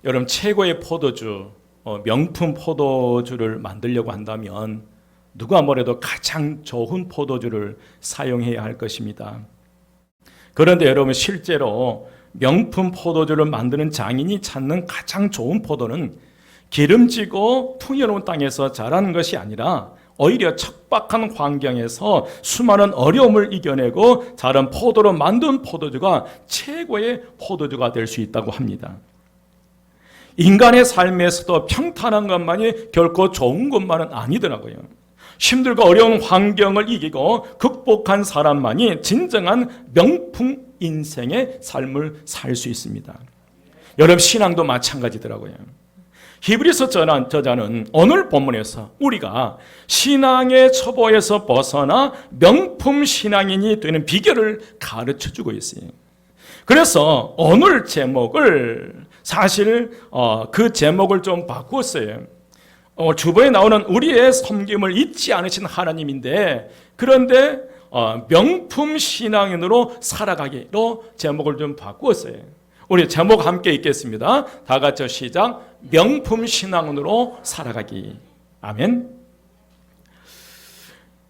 여러분 최고의 포도주, 명품 포도주를 만들려고 한다면 누가 뭐래도 가장 좋은 포도주를 사용해야 할 것입니다. 그런데 여러분 실제로 명품 포도주를 만드는 장인이 찾는 가장 좋은 포도는 기름지고 풍요로운 땅에서 자라는 것이 아니라 오히려 척박한 환경에서 수많은 어려움을 이겨내고 자란 포도로 만든 포도주가 최고의 포도주가 될 수 있다고 합니다. 인간의 삶에서도 평탄한 것만이 결코 좋은 것만은 아니더라고요. 힘들고 어려운 환경을 이기고 극복한 사람만이 진정한 명품 인생의 삶을 살 수 있습니다. 여러분 신앙도 마찬가지더라고요. 히브리서 저자는 오늘 본문에서 우리가 신앙의 초보에서 벗어나 명품 신앙인이 되는 비결을 가르쳐주고 있어요. 그래서 오늘 제목을 사실 그 제목을 좀 바꾸었어요. 주보에 나오는 우리의 섬김을 잊지 않으신 하나님인데, 그런데 명품 신앙인으로 살아가기로 제목을 좀 바꾸었어요. 우리 제목 함께 읽겠습니다. 다 같이 시작. 명품 신앙으로 살아가기. 아멘.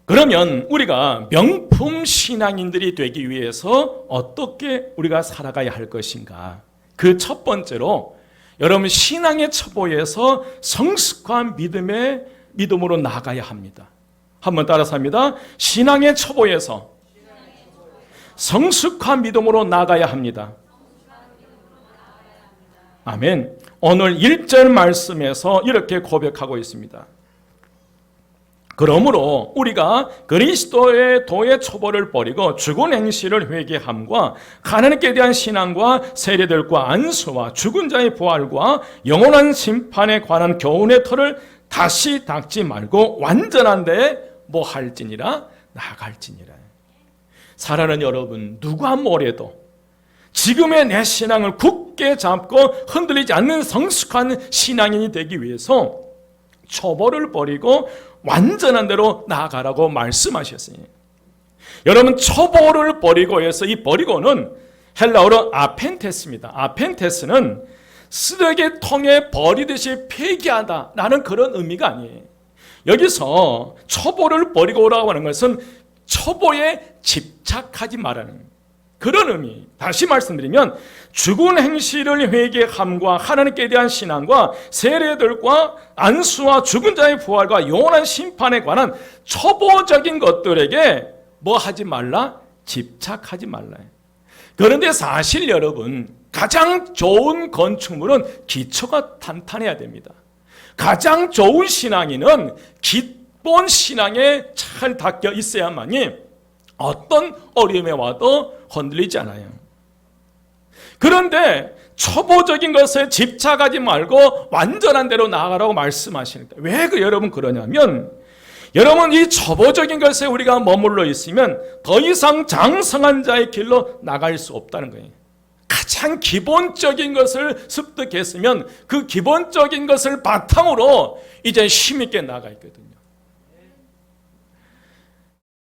그러면 우리가 명품 신앙인들이 되기 위해서 어떻게 우리가 살아가야 할 것인가? 그 첫 번째로 여러분 신앙의 초보에서 성숙한 믿음으로 나가야 합니다. 한번 따라서 합니다. 신앙의 초보에서 성숙한 믿음으로 나가야 합니다. 아멘. 오늘 1절 말씀에서 이렇게 고백하고 있습니다. 그러므로 우리가 그리스도의 도의 초보를 버리고 죽은 행실을 회개함과 하나님께 대한 신앙과 세례들과 안수와 죽은 자의 부활과 영원한 심판에 관한 교훈의 터를 다시 닦지 말고 완전한 데에 뭐 할지니라 나갈지니라. 사랑하는 여러분, 누가 뭐래도 지금의 내 신앙을 굳게 잡고 흔들리지 않는 성숙한 신앙인이 되기 위해서 초보를 버리고 완전한 대로 나아가라고 말씀하셨어요. 여러분 초보를 버리고 해서 이 버리고는 헬라어로 아펜테스입니다. 아펜테스는 쓰레기통에 버리듯이 폐기하다라는 그런 의미가 아니에요. 여기서 초보를 버리고 오라고 하는 것은 초보에 집착하지 말라는 그런 의미. 다시 말씀드리면 죽은 행실을 회개함과 하나님께 대한 신앙과 세례들과 안수와 죽은 자의 부활과 영원한 심판에 관한 초보적인 것들에게 뭐 하지 말라? 집착하지 말라. 그런데 사실 여러분 가장 좋은 건축물은 기초가 탄탄해야 됩니다. 가장 좋은 신앙인은 기본 신앙에 잘 닦여 있어야만이 어떤 어려움에 와도 흔들리지 않아요. 그런데 초보적인 것에 집착하지 말고 완전한 대로 나아가라고 말씀하시니까 왜 여러분 그러냐면 여러분 이 초보적인 것에 우리가 머물러 있으면 더 이상 장성한 자의 길로 나갈 수 없다는 거예요. 가장 기본적인 것을 습득했으면 그 기본적인 것을 바탕으로 이제 힘있게 나가 있거든요.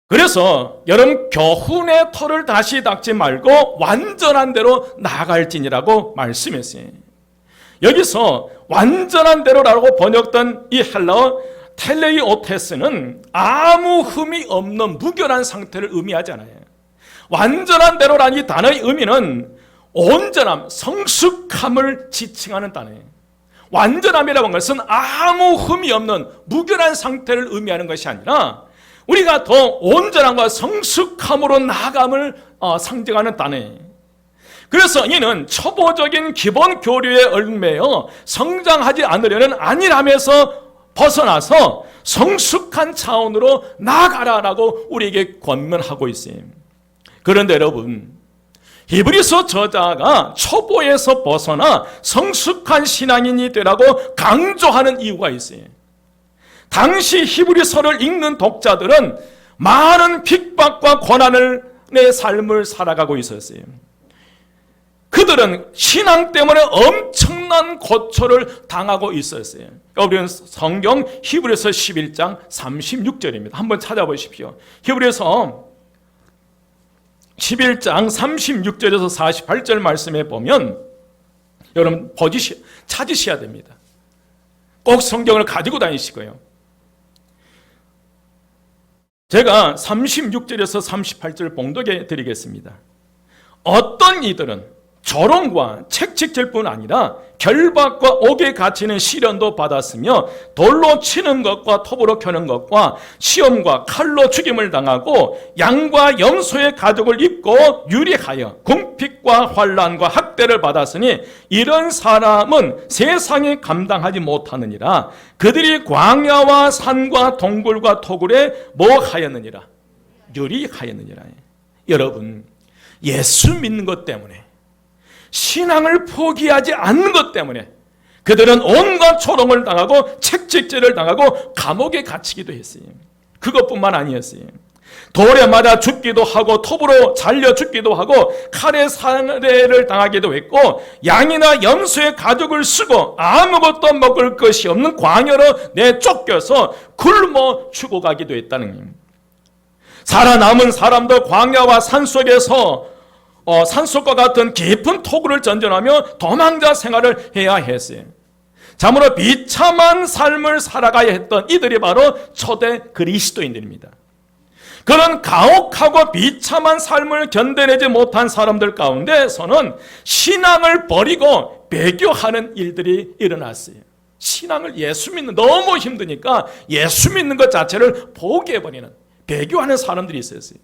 그래서 여러분 교훈의 터를 다시 닦지 말고 완전한 대로 나아갈지니라고 말씀했어요. 여기서 완전한 대로라고 번역된 이 헬라어 텔레이오테스는 아무 흠이 없는 무결한 상태를 의미하지 않아요. 완전한 대로라는 이 단어의 의미는 온전함, 성숙함을 지칭하는 단어예요. 완전함이라고 하는 것은 아무 흠이 없는 무결한 상태를 의미하는 것이 아니라 우리가 더 온전함과 성숙함으로 나아감을 상징하는 단어예요. 그래서 이는 초보적인 기본 교류에 얽매여 성장하지 않으려는 안일함에서 벗어나서 성숙한 차원으로 나아가라라고 우리에게 권면하고 있어요. 그런데 여러분 히브리서 저자가 초보에서 벗어나 성숙한 신앙인이 되라고 강조하는 이유가 있어요. 당시 히브리서를 읽는 독자들은 많은 핍박과 고난을 내 삶을 살아가고 있었어요. 그들은 신앙 때문에 엄청난 고초를 당하고 있었어요. 우리는 성경 히브리서 11장 36절입니다. 한번 찾아보십시오. 히브리서 11장 36절에서 48절 말씀에 보면 여러분 찾으셔야 됩니다. 꼭 성경을 가지고 다니시고요. 제가 36절에서 38절 봉독해 드리겠습니다. 어떤 이들은 조롱과 책찍질뿐 아니라 결박과 옥에 갇히는 시련도 받았으며 돌로 치는 것과 톱으로 켜는 것과 시험과 칼로 죽임을 당하고 양과 염소의 가죽을 입고 유리하여 궁핍과 환난과 학대를 받았으니 이런 사람은 세상에 감당하지 못하느니라. 그들이 광야와 산과 동굴과 토굴에 뭐 하였느니라? 유리하였느니라. 여러분, 예수 믿는 것 때문에, 신앙을 포기하지 않는 것 때문에 그들은 온갖 조롱을 당하고 책찍질을 당하고 감옥에 갇히기도 했어요. 그것뿐만 아니었어요. 돌에 맞아 죽기도 하고 톱으로 잘려 죽기도 하고 칼에 살해를 당하기도 했고 양이나 염소의 가죽을 쓰고 아무것도 먹을 것이 없는 광야로 내쫓겨서 굶어 죽어가기도 했다는 거예요. 살아남은 사람도 광야와 산속에서 산속과 같은 깊은 토굴을 전전하며 도망자 생활을 해야 했어요. 참으로 비참한 삶을 살아가야 했던 이들이 바로 초대 그리스도인들입니다. 그런 가혹하고 비참한 삶을 견뎌내지 못한 사람들 가운데서는 신앙을 버리고 배교하는 일들이 일어났어요. 신앙을 예수 믿는 너무 힘드니까 예수 믿는 것 자체를 포기해버리는, 배교하는 사람들이 있었어요.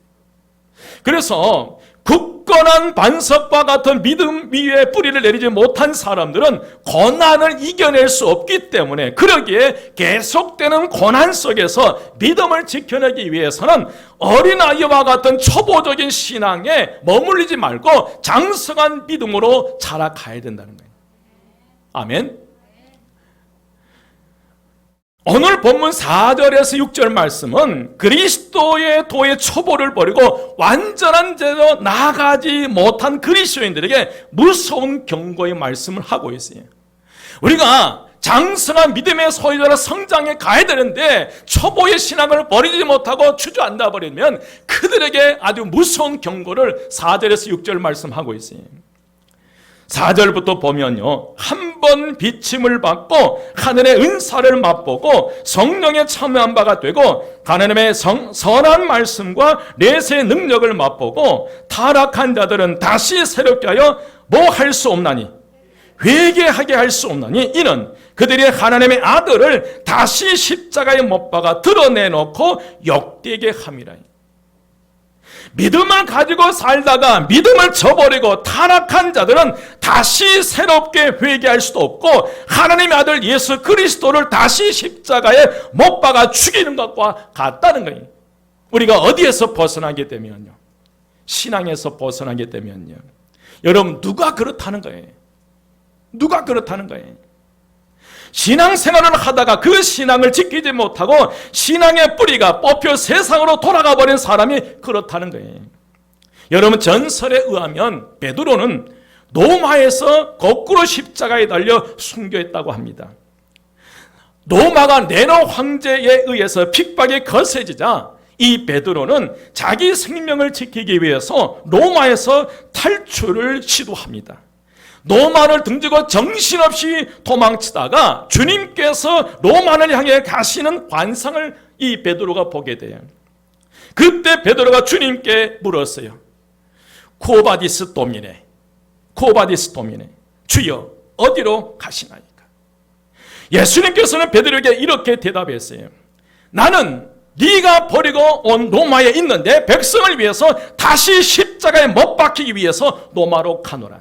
그래서 굳건한 반석과 같은 믿음 위에 뿌리를 내리지 못한 사람들은 고난을 이겨낼 수 없기 때문에, 그러기에 계속되는 고난 속에서 믿음을 지켜내기 위해서는 어린아이와 같은 초보적인 신앙에 머물리지 말고 장성한 믿음으로 자라가야 된다는 거예요. 아멘. 오늘 본문 4절에서 6절 말씀은 그리스도의 도의 초보를 버리고 완전한 제로 나아가지 못한 그리스도인들에게 무서운 경고의 말씀을 하고 있어요. 우리가 장성한 믿음의 소유자로 성장해 가야 되는데 초보의 신앙을 버리지 못하고 주저앉아 버리면 그들에게 아주 무서운 경고를 4절에서 6절 말씀하고 있어요. 4절부터 보면요, 한 번 비침을 받고 하늘의 은사를 맛보고 성령에 참여한 바가 되고 하나님의 선한 말씀과 내세의 능력을 맛보고 타락한 자들은 다시 새롭게 하여 뭐 할 수 없나니, 회개하게 할 수 없나니, 이는 그들이 하나님의 아들을 다시 십자가에 못 박아 드러내놓고 욕되게 함이라. 믿음을 가지고 살다가 믿음을 저버리고 타락한 자들은 다시 새롭게 회개할 수도 없고 하나님의 아들 예수 그리스도를 다시 십자가에 못 박아 죽이는 것과 같다는 거예요. 우리가 어디에서 벗어나게 되면요, 신앙에서 벗어나게 되면요, 여러분, 누가 그렇다는 거예요? 누가 그렇다는 거예요? 신앙생활을 하다가 그 신앙을 지키지 못하고 신앙의 뿌리가 뽑혀 세상으로 돌아가 버린 사람이 그렇다는 거예요. 여러분, 전설에 의하면 베드로는 로마에서 거꾸로 십자가에 달려 순교했다고 합니다. 로마가 네로 황제에 의해서 핍박이 거세지자 이 베드로는 자기 생명을 지키기 위해서 로마에서 탈출을 시도합니다. 로마를 등지고 정신없이 도망치다가 주님께서 로마를 향해 가시는 환상을 이 베드로가 보게 돼요. 그때 베드로가 주님께 물었어요. 쿠오바디스 도미네, 쿠오바디스 도미네, 주여 어디로 가시나이까? 예수님께서는 베드로에게 이렇게 대답했어요. 나는 네가 버리고 온 로마에 있는데 백성을 위해서 다시 십자가에 못 박히기 위해서 로마로 가노라.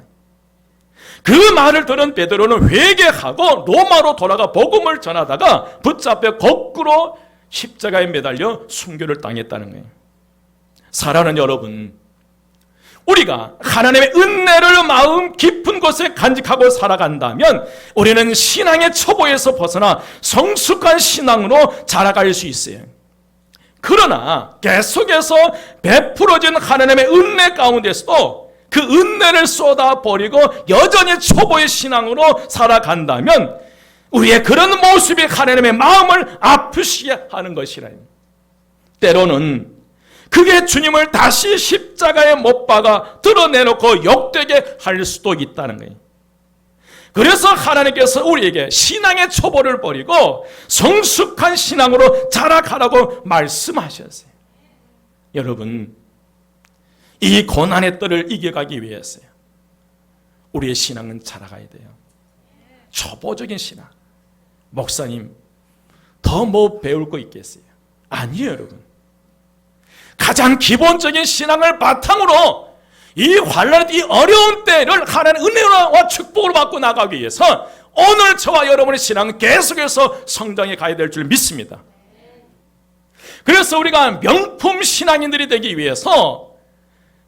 그 말을 들은 베드로는 회개하고 로마로 돌아가 복음을 전하다가 붙잡혀 거꾸로 십자가에 매달려 순교를 당했다는 거예요. 사랑하는 여러분, 우리가 하나님의 은혜를 마음 깊은 곳에 간직하고 살아간다면 우리는 신앙의 초보에서 벗어나 성숙한 신앙으로 자라갈 수 있어요. 그러나 계속해서 베풀어진 하나님의 은혜 가운데서도 그 은혜를 쏟아버리고 여전히 초보의 신앙으로 살아간다면 우리의 그런 모습이 하나님의 마음을 아프시게 하는 것이라. 때로는 그게 주님을 다시 십자가에 못 박아 드러내놓고 욕되게 할 수도 있다는 거예요. 그래서 하나님께서 우리에게 신앙의 초보를 버리고 성숙한 신앙으로 자라가라고 말씀하셨어요. 여러분, 이 고난의 뜰을 이겨가기 위해서요, 우리의 신앙은 자라가야 돼요. 초보적인 신앙. 목사님, 더 뭐 배울 거 있겠어요? 아니에요, 여러분. 가장 기본적인 신앙을 바탕으로 이 환란, 이 어려운 때를 하나님의 은혜와 축복으로 받고 나가기 위해서 오늘 저와 여러분의 신앙은 계속해서 성장해 가야 될 줄 믿습니다. 그래서 우리가 명품 신앙인들이 되기 위해서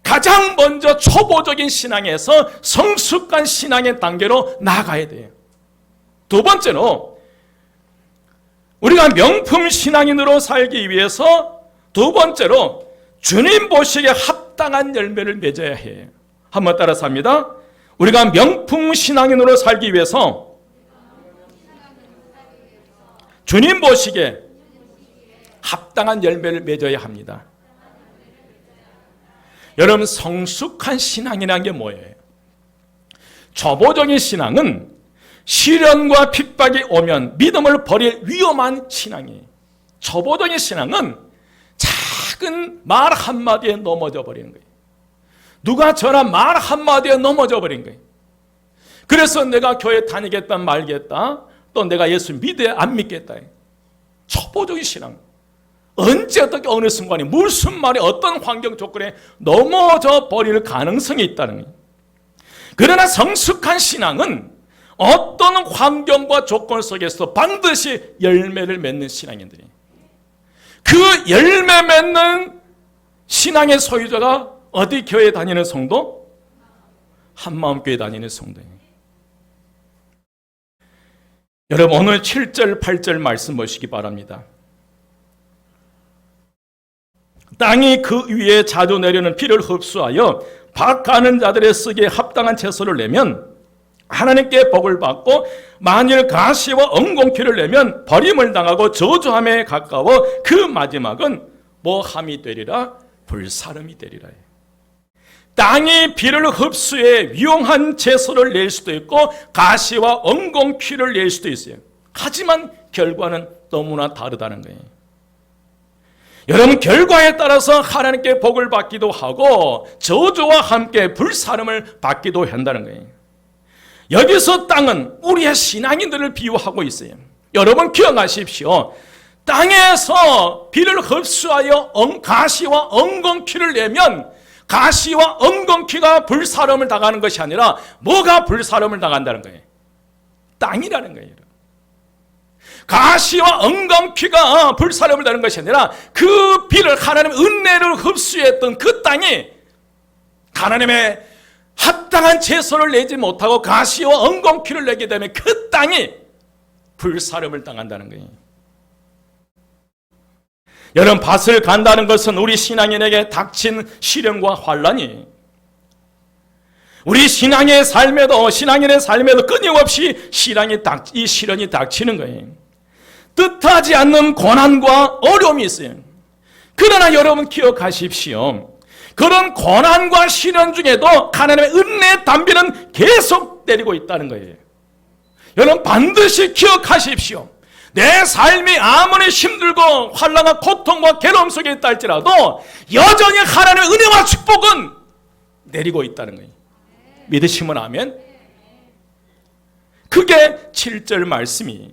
가장 먼저 초보적인 신앙에서 성숙한 신앙의 단계로 나아가야 돼요. 두 번째로, 우리가 명품 신앙인으로 살기 위해서 두 번째로 주님 보시기에 합당한 열매를 맺어야 해요. 한번 따라서 합니다. 우리가 명품 신앙인으로 살기 위해서 주님 보시기에 합당한 열매를 맺어야 합니다. 여러분, 성숙한 신앙이라는 게 뭐예요? 초보적인 신앙은 시련과 핍박이 오면 믿음을 버릴 위험한 신앙이에요. 초보적인 신앙은 작은 말 한마디에 넘어져 버리는 거예요. 누가 전한 말 한마디에 넘어져 버린 거예요. 그래서 내가 교회 다니겠다 말겠다, 또 내가 예수 믿어 안 믿겠다. 초보적인 신앙. 언제 어떻게 어느 순간에 무슨 말이 어떤 환경 조건에 넘어져 버릴 가능성이 있다는 거예요. 그러나 성숙한 신앙은 어떤 환경과 조건 속에서 반드시 열매를 맺는 신앙인들이에요. 그 열매 맺는 신앙의 소유자가 어디 교회 다니는 성도? 한마음교회 다니는 성도예요. 여러분, 오늘 7절 8절 말씀 보시기 바랍니다. 땅이 그 위에 자주 내리는 비를 흡수하여 밭가는 자들의 쓰기에 합당한 채소를 내면 하나님께 복을 받고, 만일 가시와 엉겅퀴를 내면 버림을 당하고 저주함에 가까워 그 마지막은 뭐함이 되리라? 불사름이 되리라. 땅이 비를 흡수해 유용한 채소를 낼 수도 있고 가시와 엉겅퀴를 낼 수도 있어요. 하지만 결과는 너무나 다르다는 거예요. 여러분, 결과에 따라서 하나님께 복을 받기도 하고 저주와 함께 불사름을 받기도 한다는 거예요. 여기서 땅은 우리의 신앙인들을 비유하고 있어요. 여러분 기억하십시오. 땅에서 비를 흡수하여 가시와 엉겅퀴를 내면 가시와 엉겅퀴가 불사름을 당하는 것이 아니라 뭐가 불사름을 당한다는 거예요? 땅이라는 거예요. 가시와 엉겅퀴가 불사름을 당하는 것이 아니라 그 비를 하나님의 은혜를 흡수했던 그 땅이 하나님의 합당한 채소를 내지 못하고 가시와 엉겅퀴를 내게 되면 그 땅이 불사름을 당한다는 거예요. 여러분, 밭을 간다는 것은 우리 신앙인에게 닥친 시련과 환란이, 우리 신앙의 삶에도, 신앙인의 삶에도 끊임없이 이 시련이 닥치는 거예요. 뜻하지 않는 고난과 어려움이 있어요. 그러나 여러분 기억하십시오. 그런 고난과 시련 중에도 하나님의 은혜의 단비는 계속 내리고 있다는 거예요. 여러분 반드시 기억하십시오. 내 삶이 아무리 힘들고 환난과 고통과 괴로움 속에 있다 할지라도 여전히 하나님의 은혜와 축복은 내리고 있다는 거예요. 믿으시면 아멘. 그게 7절 말씀이,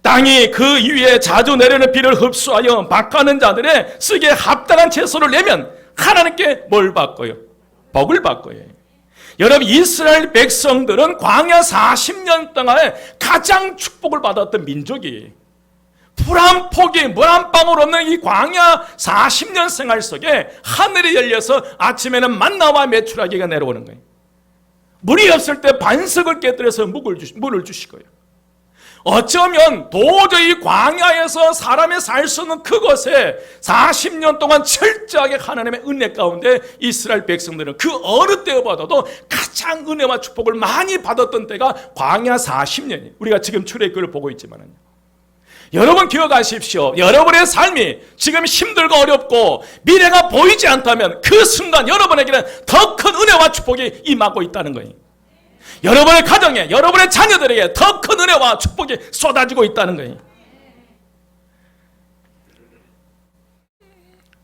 땅이 그 위에 자주 내리는 비를 흡수하여 밭가는 자들의 쓰기에 합당한 채소를 내면 하나님께 뭘 받고요? 복을 받고요. 여러분, 이스라엘 백성들은 광야 40년 동안에 가장 축복을 받았던 민족이에요. 물 한 폭이, 물 한 방울 없는 이 광야 40년 생활 속에 하늘이 열려서 아침에는 만나와 메추라기가 내려오는 거예요. 물이 없을 때 반석을 깨뜨려서 물을 주시고요. 어쩌면 도저히 광야에서 사람이 살 수 없는 그곳에 40년 동안 철저하게 하나님의 은혜 가운데 이스라엘 백성들은 그 어느 때보다도 가장 은혜와 축복을 많이 받았던 때가 광야 40년이에요. 우리가 지금 출애굽기를 보고 있지만요. 여러분 기억하십시오. 여러분의 삶이 지금 힘들고 어렵고 미래가 보이지 않다면 그 순간 여러분에게는 더 큰 은혜와 축복이 임하고 있다는 거예요. 여러분의 가정에, 여러분의 자녀들에게 더 큰 은혜와 축복이 쏟아지고 있다는 거예요.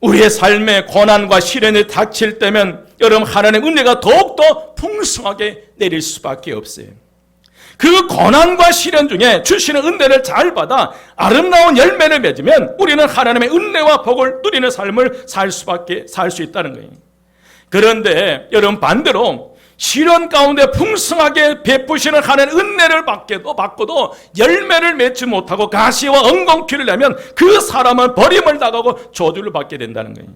우리의 삶에 고난과 시련이 닥칠 때면 여러분 하나님의 은혜가 더욱더 풍성하게 내릴 수밖에 없어요. 그 고난과 시련 중에 주시는 은혜를 잘 받아 아름다운 열매를 맺으면 우리는 하나님의 은혜와 복을 누리는 삶을 살 수 있다는 거예요. 그런데 여러분 반대로 시련 가운데 풍성하게 베푸시는 하나님의 은혜를 받고도 열매를 맺지 못하고 가시와 엉겅퀴를 내면 그 사람은 버림을 당하고 저주를 받게 된다는 거예요.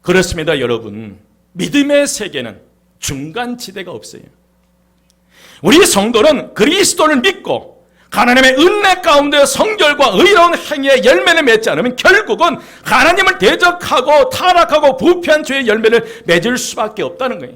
그렇습니다, 여러분. 믿음의 세계는 중간지대가 없어요. 우리 성도는 그리스도를 믿고 하나님의 은혜 가운데 성결과 의로운 행위의 열매를 맺지 않으면 결국은 하나님을 대적하고 타락하고 부패한 죄의 열매를 맺을 수밖에 없다는 거예요.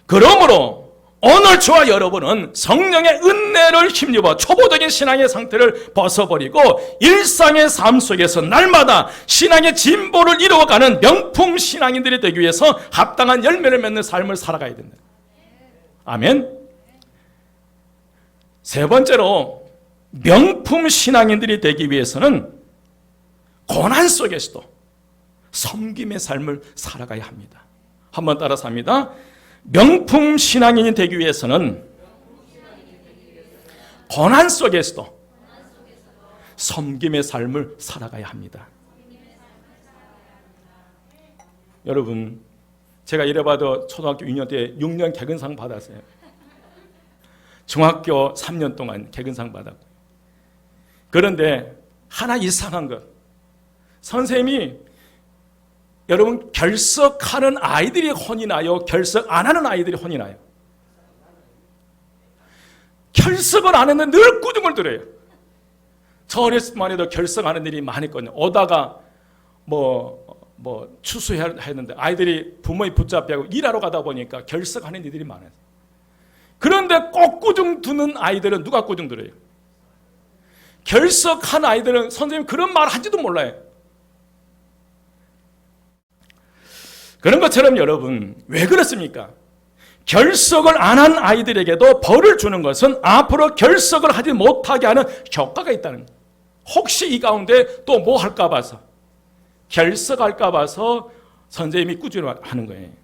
그러므로 오늘 저와 여러분은 성령의 은혜를 힘입어 초보적인 신앙의 상태를 벗어버리고 일상의 삶 속에서 날마다 신앙의 진보를 이루어가는 명품 신앙인들이 되기 위해서 합당한 열매를 맺는 삶을 살아가야 된다. 아멘. 세 번째로 명품 신앙인들이 되기 위해서는 고난 속에서도 섬김의 삶을 살아가야 합니다. 한번 따라서 합니다. 명품 신앙인이 되기 위해서는 고난 속에서도 섬김의 삶을 살아가야 합니다. 여러분, 제가 이래봐도 초등학교 2년 때 6년 개근상 받았어요. 중학교 3년 동안 개근상 받았고. 그런데 하나 이상한 것, 선생님이 여러분 결석하는 아이들이 혼이 나요? 결석 안 하는 아이들이 혼이 나요? 결석을 안 했는데 늘 꾸중을 들어요. 저 어렸을 때만 해도 결석하는 일이 많았거든요. 오다가 추수해야 했는데 아이들이 부모의 붙잡히고 일하러 가다 보니까 결석하는 일들이 많아요. 그런데 꼭 꾸중 두는 아이들은 누가 꾸중 들어요? 결석한 아이들은 선생님 그런 말 한지도 몰라요. 그런 것처럼 여러분, 왜 그렇습니까? 결석을 안 한 아이들에게도 벌을 주는 것은 앞으로 결석을 하지 못하게 하는 효과가 있다는 거예요. 혹시 이 가운데 또 뭐 할까 봐서, 결석할까 봐서 선생님이 꾸준하는 거예요.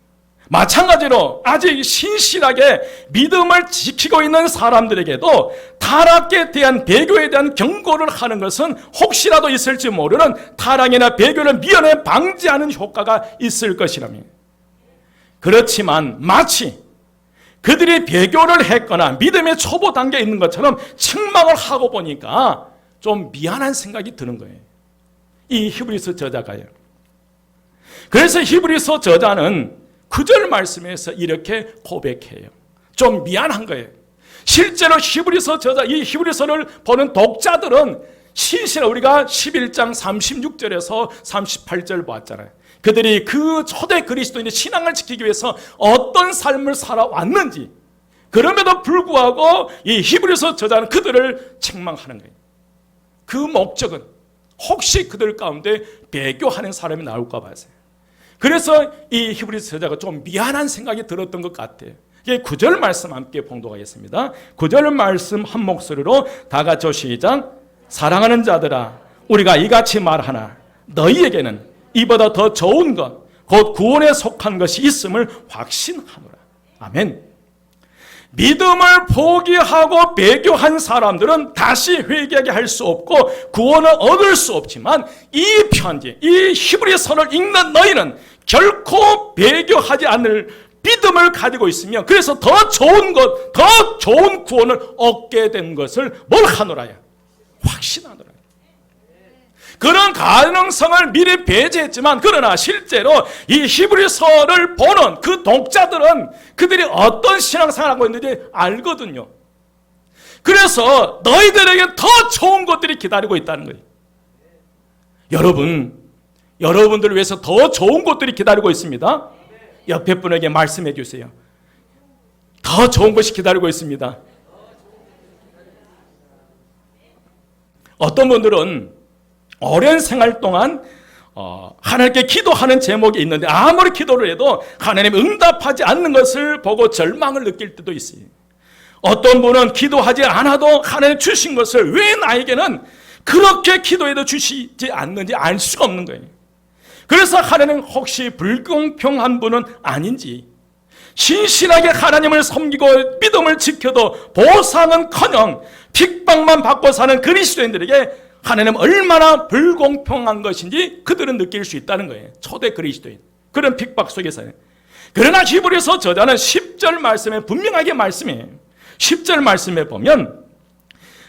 마찬가지로 아직 신실하게 믿음을 지키고 있는 사람들에게도 타락에 대한 배교에 대한 경고를 하는 것은 혹시라도 있을지 모르는 타락이나 배교를 미연에 방지하는 효과가 있을 것이라며. 그렇지만 마치 그들이 배교를 했거나 믿음의 초보 단계에 있는 것처럼 책망을 하고 보니까 좀 미안한 생각이 드는 거예요. 이 히브리서 저자가요. 그래서 히브리서 저자는 9절 말씀에서 이렇게 고백해요. 좀 미안한 거예요. 실제로 히브리서 저자, 이 히브리서를 보는 독자들은 신실한, 우리가 11장 36절에서 38절 보았잖아요. 그들이 그 초대 그리스도인의 신앙을 지키기 위해서 어떤 삶을 살아왔는지, 그럼에도 불구하고 이 히브리서 저자는 그들을 책망하는 거예요. 그 목적은 혹시 그들 가운데 배교하는 사람이 나올까 봐서요. 그래서 이 히브리서 저자가 좀 미안한 생각이 들었던 것 같아요. 9절 말씀 함께 봉독하겠습니다. 9절 말씀 한 목소리로 다 같이 시작. 사랑하는 자들아, 우리가 이같이 말하나 너희에게는 이보다 더 좋은 것, 곧 구원에 속한 것이 있음을 확신하노라. 아멘. 믿음을 포기하고 배교한 사람들은 다시 회개하게 할 수 없고 구원을 얻을 수 없지만, 이 편지, 이 히브리서를 읽는 너희는 결코 배교하지 않을 믿음을 가지고 있으며, 그래서 더 좋은 것, 더 좋은 구원을 얻게 된 것을 뭘 하노라야? 확신하노라. 그런 가능성을 미리 배제했지만, 그러나 실제로 이 히브리서를 보는 그 독자들은 그들이 어떤 신앙생활을 하고 있는지 알거든요. 그래서 너희들에게 더 좋은 것들이 기다리고 있다는 거예요. 여러분들을 위해서 더 좋은 것들이 기다리고 있습니다. 옆에 분에게 말씀해 주세요. 더 좋은 것이 기다리고 있습니다. 어떤 분들은 오랜 생활 동안 하나님께 기도하는 제목이 있는데 아무리 기도를 해도 하나님 응답하지 않는 것을 보고 절망을 느낄 때도 있어요. 어떤 분은 기도하지 않아도 하나님 주신 것을 왜 나에게는 그렇게 기도해도 주시지 않는지 알 수가 없는 거예요. 그래서 하나님 혹시 불공평한 분은 아닌지, 신실하게 하나님을 섬기고 믿음을 지켜도 보상은커녕 핍박만 받고 사는 그리스도인들에게 하나님 얼마나 불공평한 것인지 그들은 느낄 수 있다는 거예요. 초대 그리스도인, 그런 핍박 속에서요. 그러나 히브리서 저자는 10절 말씀에 분명하게 말씀해요. 10절 말씀에 보면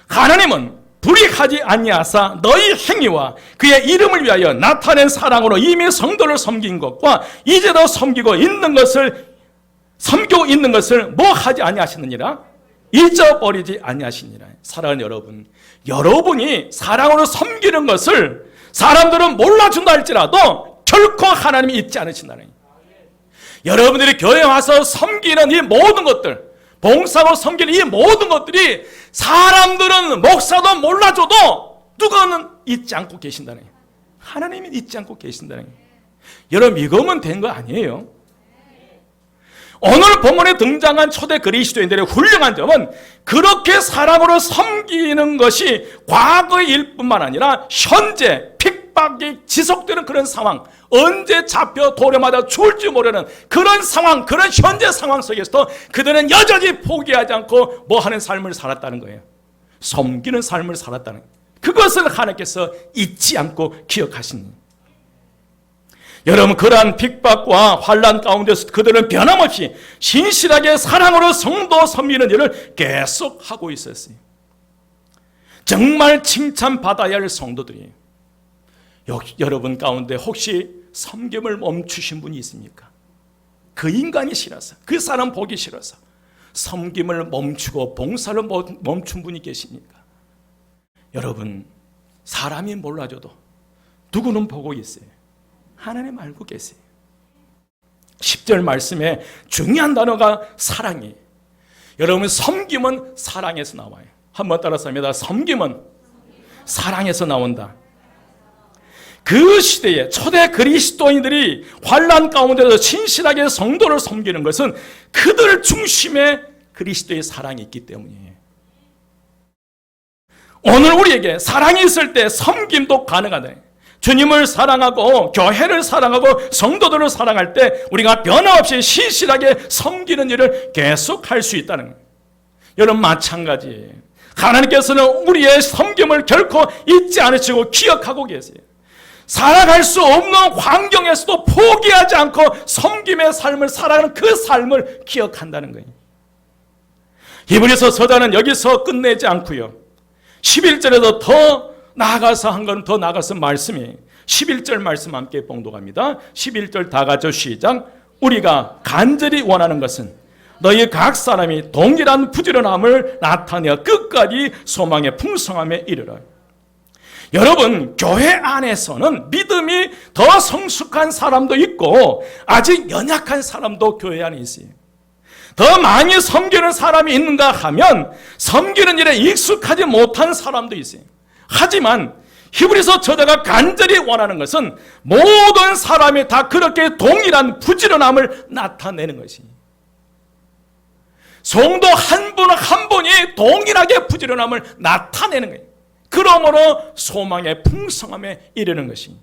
하나님은 불의하지 아니하사 너희 행위와 그의 이름을 위하여 나타낸 사랑으로 이미 성도를 섬긴 것과 이제도 섬기고 있는 것을 뭐 하지 아니하시느니라? 잊어버리지 아니하시니라. 사랑하는 여러분, 여러분이 사랑으로 섬기는 것을 사람들은 몰라준다 할지라도 결코 하나님이 잊지 않으신다는 거예요. 여러분들이 교회에 와서 섬기는 이 모든 것들, 봉사하고 섬기는 이 모든 것들이 사람들은 목사도 몰라줘도 누구는 잊지 않고 계신다는 거예요. 하나님이 잊지 않고 계신다는 거예요. 여러분, 믿으면 된 거 아니에요. 오늘 본문에 등장한 초대 그리스도인들의 훌륭한 점은 그렇게 사랑으로 섬기는 것이 과거의 일뿐만 아니라 현재 핍박이 지속되는 그런 상황, 언제 잡혀 도려마다 죽을지 모르는 그런 상황, 그런 현재 상황 속에서도 그들은 여전히 포기하지 않고 뭐 하는 삶을 살았다는 거예요. 섬기는 삶을 살았다는 거예요. 그것을 하나님께서 잊지 않고 기억하시는. 여러분, 그러한 핍박과 환난 가운데서 그들은 변함없이 신실하게 사랑으로 성도 섬기는 일을 계속하고 있었어요. 정말 칭찬받아야 할 성도들이에요. 여러분 가운데 혹시 섬김을 멈추신 분이 있습니까? 그 인간이 싫어서, 그 사람 보기 싫어서 섬김을 멈추고 봉사를 멈춘 분이 계십니까? 여러분, 사람이 몰라줘도 누구는 보고 있어요. 하나님 알고 계세요. 10절 말씀에 중요한 단어가 사랑이에요. 여러분, 섬김은 사랑에서 나와요. 한번 따라서 합니다. 섬김은 사랑에서 나온다. 그 시대에 초대 그리스도인들이 환난 가운데서 신실하게 성도를 섬기는 것은 그들 중심에 그리스도의 사랑이 있기 때문이에요. 오늘 우리에게 사랑이 있을 때 섬김도 가능하다. 주님을 사랑하고 교회를 사랑하고 성도들을 사랑할 때 우리가 변함없이 신실하게 섬기는 일을 계속할 수 있다는 거예요. 여러분, 마찬가지예요. 하나님께서는 우리의 섬김을 결코 잊지 않으시고 기억하고 계세요. 살아갈 수 없는 환경에서도 포기하지 않고 섬김의 삶을 살아가는 그 삶을 기억한다는 거예요. 히브리서 저자는 여기서 끝내지 않고요, 11절에도 더 나아가서 한 건 더 나아가서 말씀이 11절 말씀 함께 봉독합니다. 11절 다 같이 시작. 우리가 간절히 원하는 것은 너희 각 사람이 동일한 부지런함을 나타내어 끝까지 소망의 풍성함에 이르러. 여러분, 교회 안에서는 믿음이 더 성숙한 사람도 있고 아직 연약한 사람도 교회 안에 있어요. 더 많이 섬기는 사람이 있는가 하면 섬기는 일에 익숙하지 못한 사람도 있어요. 하지만 히브리서 저자가 간절히 원하는 것은 모든 사람이 다 그렇게 동일한 부지런함을 나타내는 것이에요. 성도 한 분 한 분이 동일하게 부지런함을 나타내는 거예요. 그러므로 소망의 풍성함에 이르는 것입니다.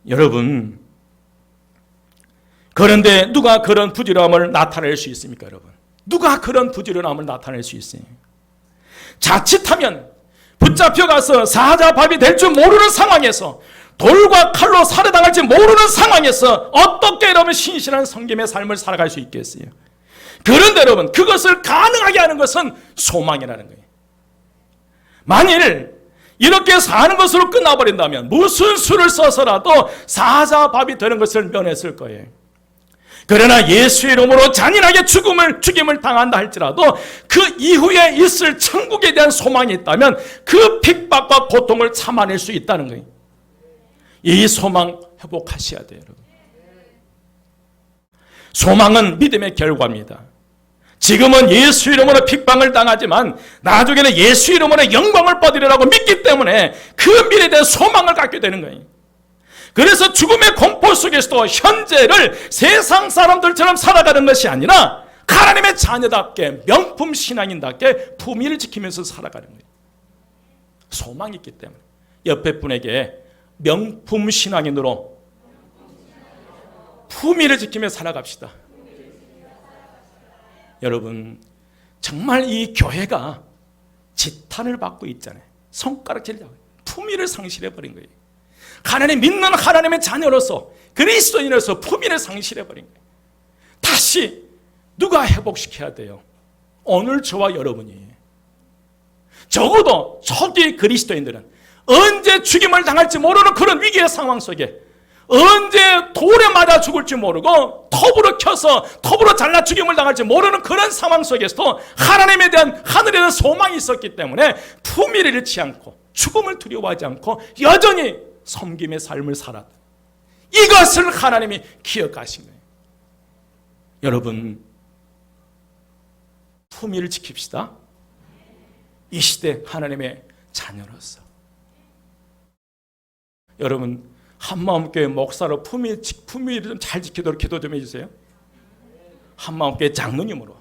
여러분, 그런데 누가 그런 부지런함을 나타낼 수 있습니까, 여러분? 누가 그런 부지런함을 나타낼 수 있어요? 자칫하면 붙잡혀가서 사자밥이 될 줄 모르는 상황에서 돌과 칼로 살해당할지 모르는 상황에서 어떻게 여러분 신실한 섬김의 삶을 살아갈 수 있겠어요? 그런데 여러분, 그것을 가능하게 하는 것은 소망이라는 거예요. 만일 이렇게 사는 것으로 끝나버린다면 무슨 수를 써서라도 사자밥이 되는 것을 면했을 거예요. 그러나 예수의 이름으로 잔인하게 죽임을 당한다 할지라도 그 이후에 있을 천국에 대한 소망이 있다면 그 핍박과 고통을 참아낼 수 있다는 거예요. 이 소망 회복하셔야 돼요, 여러분. 소망은 믿음의 결과입니다. 지금은 예수 이름으로 핍박을 당하지만 나중에는 예수 이름으로 영광을 받으리라고 믿기 때문에 그 미래에 대한 소망을 갖게 되는 거예요. 그래서 죽음의 공포 속에서도 현재를 세상 사람들처럼 살아가는 것이 아니라 하나님의 자녀답게 명품 신앙인답게 품위를 지키면서 살아가는 거예요. 소망이 있기 때문에 옆에 분에게 명품 신앙인으로 품위를 지키며 살아갑시다. 여러분, 정말 이 교회가 지탄을 받고 있잖아요. 손가락질을 하고 품위를 상실해버린 거예요. 하나님 믿는 하나님의 자녀로서 그리스도인으로서 품위를 상실해버린 거예요. 다시 누가 회복시켜야 돼요? 오늘 저와 여러분이. 적어도 초기 그리스도인들은 언제 죽임을 당할지 모르는 그런 위기의 상황 속에 언제 돌에 맞아 죽을지 모르고 톱으로 잘라 죽임을 당할지 모르는 그런 상황 속에서도 하나님에 대한 하늘에 대한 소망이 있었기 때문에 품위를 잃지 않고 죽음을 두려워하지 않고 여전히 섬김의 삶을 살았다. 이것을 하나님이 기억하신 거예요. 여러분, 품위를 지킵시다. 이 시대 하나님의 자녀로서. 여러분, 한마음교회 목사로 품위를 좀 잘 지키도록 기도 좀 해주세요. 한마음교회 장로님으로,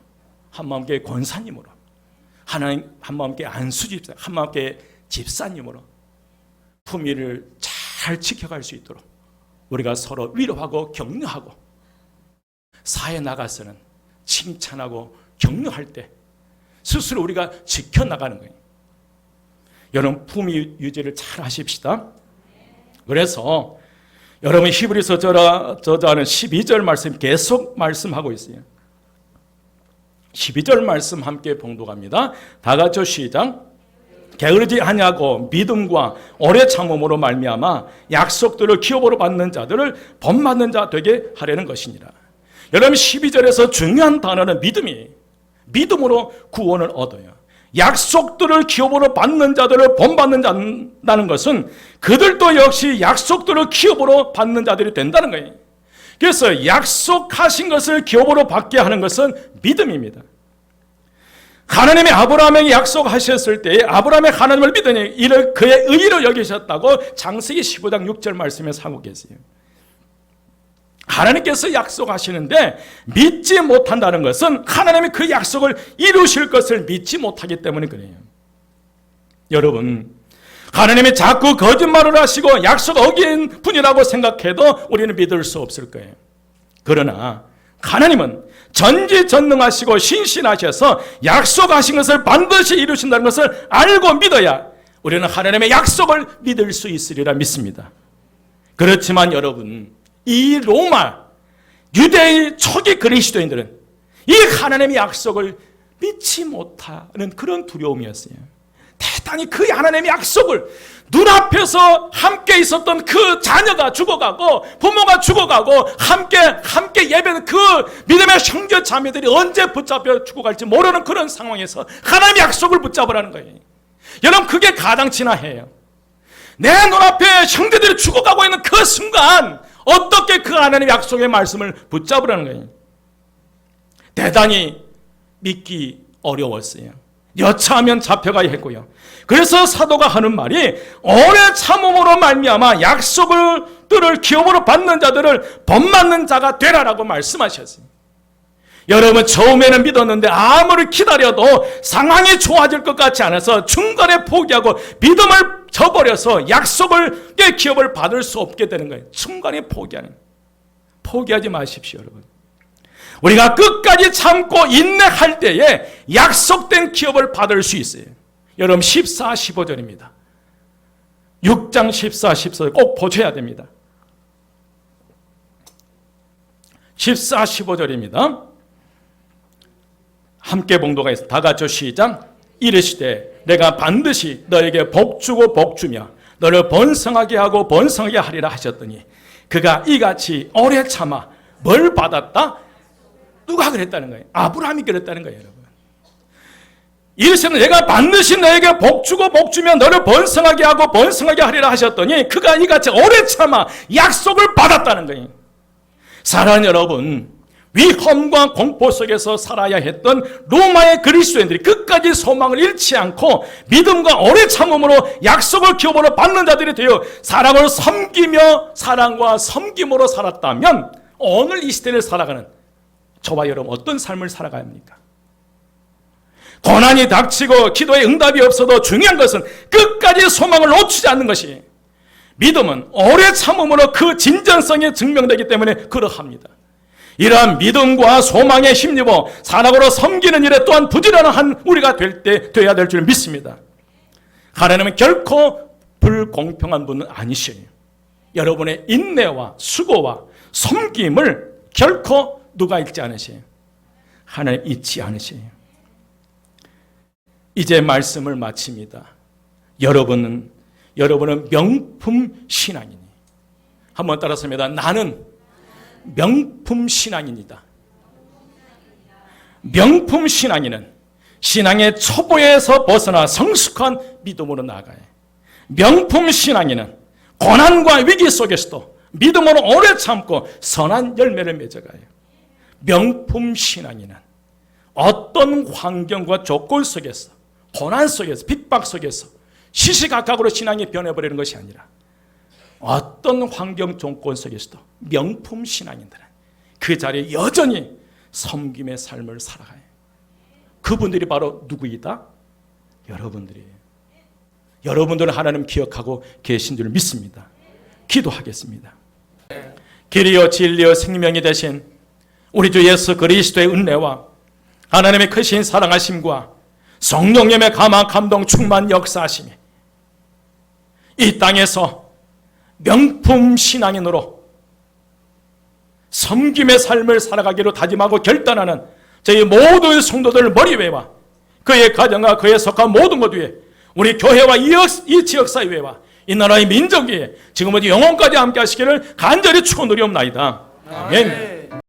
한마음교회 권사님으로, 한마음교회 안수집사, 한마음교회 집사님으로 품위를 잘 지켜갈 수 있도록 우리가 서로 위로하고 격려하고 사회에 나가서는 칭찬하고 격려할 때 스스로 우리가 지켜나가는 거예요. 여러분, 품위 유지를 잘 하십시다. 그래서 여러분 히브리서 저자는 12절 말씀 계속 말씀하고 있어요. 12절 말씀 함께 봉독합니다. 다 같이 시작. 게으르지 아니하고 믿음과 오래 참음으로 말미암아 약속들을 기업으로 받는 자들을 본받는 자 되게 하려는 것이니라. 여러분 12절에서 중요한 단어는 믿음이에요. 믿음으로 구원을 얻어요. 약속들을 기업으로 받는 자들을 본받는다는 것은 그들도 역시 약속들을 기업으로 받는 자들이 된다는 거예요. 그래서 약속하신 것을 기업으로 받게 하는 것은 믿음입니다. 하나님이 아브라함에게 약속하셨을 때 아브라함이 하나님을 믿으니 이를 그의 의로 여기셨다고 창세기 15장 6절 말씀에서 하고 계세요. 하나님께서 약속하시는데 믿지 못한다는 것은 하나님이 그 약속을 이루실 것을 믿지 못하기 때문에 그래요. 여러분, 하나님이 자꾸 거짓말을 하시고 약속 어긴 분이라고 생각해도 우리는 믿을 수 없을 거예요. 그러나 하나님은 전지전능하시고 신실하셔서 약속하신 것을 반드시 이루신다는 것을 알고 믿어야 우리는 하나님의 약속을 믿을 수 있으리라 믿습니다. 그렇지만 여러분, 이 로마 유대의 초기 그리스도인들은 이 하나님의 약속을 믿지 못하는 그런 두려움이었어요. 대단히 그 하나님의 약속을 눈앞에서 함께 있었던 그 자녀가 죽어가고 부모가 죽어가고 함께 예배는 그 믿음의 형제 자매들이 언제 붙잡혀 죽어갈지 모르는 그런 상황에서 하나님의 약속을 붙잡으라는 거예요. 여러분, 그게 가당치나 해요. 내 눈앞에 형제들이 죽어가고 있는 그 순간 어떻게 그 하나님의 약속의 말씀을 붙잡으라는 거예요. 대단히 믿기 어려웠어요. 여차하면 잡혀가야 했고요. 그래서 사도가 하는 말이 오래 참음으로 말미암아 약속들을 기업으로 받는 자들을 본받는 자가 되라라고 말씀하셨어요. 여러분, 처음에는 믿었는데 아무리 기다려도 상황이 좋아질 것 같지 않아서 중간에 포기하고 믿음을 저버려서 약속을 기업을 받을 수 없게 되는 거예요. 중간에 포기하지 마십시오, 여러분. 우리가 끝까지 참고 인내할 때에 약속된 기업을 받을 수 있어요. 여러분 14, 15절입니다. 6장 14, 15절 꼭 보셔야 됩니다. 14, 15절입니다. 함께 봉독하겠습니다. 다 같이 시작. 이르시되 내가 반드시 너에게 복주고 복주며 너를 번성하게 하고 번성하게 하리라 하셨더니 그가 이같이 오래 참아 뭘 받았다? 누가 그랬다는 거예요? 아브라함이 그랬다는 거예요, 여러분. 이르시되 내가 반드시 너에게 복주고 복주며 너를 번성하게 하고 번성하게 하리라 하셨더니 그가 이같이 오래 참아 약속을 받았다는 거예요. 사랑하는 여러분, 위험과 공포 속에서 살아야 했던 로마의 그리스도인들이 끝까지 소망을 잃지 않고 믿음과 오래 참음으로 약속을 기업으로 받는 자들이 되어 사랑을 섬기며 사랑과 섬김으로 살았다면 오늘 이 시대를 살아가는 저와 여러분 어떤 삶을 살아가야 합니까? 고난이 닥치고 기도에 응답이 없어도 중요한 것은 끝까지 소망을 놓치지 않는 것이, 믿음은 오래 참음으로 그 진정성이 증명되기 때문에 그러합니다. 이러한 믿음과 소망에 힘입어 사랑으로 섬기는 일에 또한 부지런한 우리가 되어야 될 줄 믿습니다. 하나님은 결코 불공평한 분은 아니셔요. 여러분의 인내와 수고와 섬김을 결코 누가 잊지 않으셔요? 하나님 잊지 않으셔요. 이제 말씀을 마칩니다. 여러분은 명품 신앙이니, 한번 따라서입니다. 나는 명품 신앙인이다. 명품 신앙인은 신앙의 초보에서 벗어나 성숙한 믿음으로 나아가요. 명품 신앙인은 고난과 위기 속에서도 믿음으로 오래 참고 선한 열매를 맺어가요. 명품 신앙인은 어떤 환경과 조건 속에서, 고난 속에서, 핍박 속에서 시시각각으로 신앙이 변해버리는 것이 아니라 어떤 환경 조건 속에서도 명품 신앙인들은 그 자리에 여전히 섬김의 삶을 살아가요. 그분들이 바로 누구이다? 여러분들이에요. 여러분들은 하나님 기억하고 계신 줄 믿습니다. 기도하겠습니다. 길이요 진리요 생명이 되신 우리 주 예수 그리스도의 은혜와 하나님의 크신 사랑하심과 성령님의 감화 감동 충만 역사하심이 이 땅에서 명품 신앙인으로 섬김의 삶을 살아가기로 다짐하고 결단하는 저희 모든 성도들 머리위와 그의 가정과 그에 속한 모든 것 위에 우리 교회와 이 지역사회와 이 나라의 민족 위에 지금부터 영원까지 함께 하시기를 간절히 축원드리옵나이다. 아멘.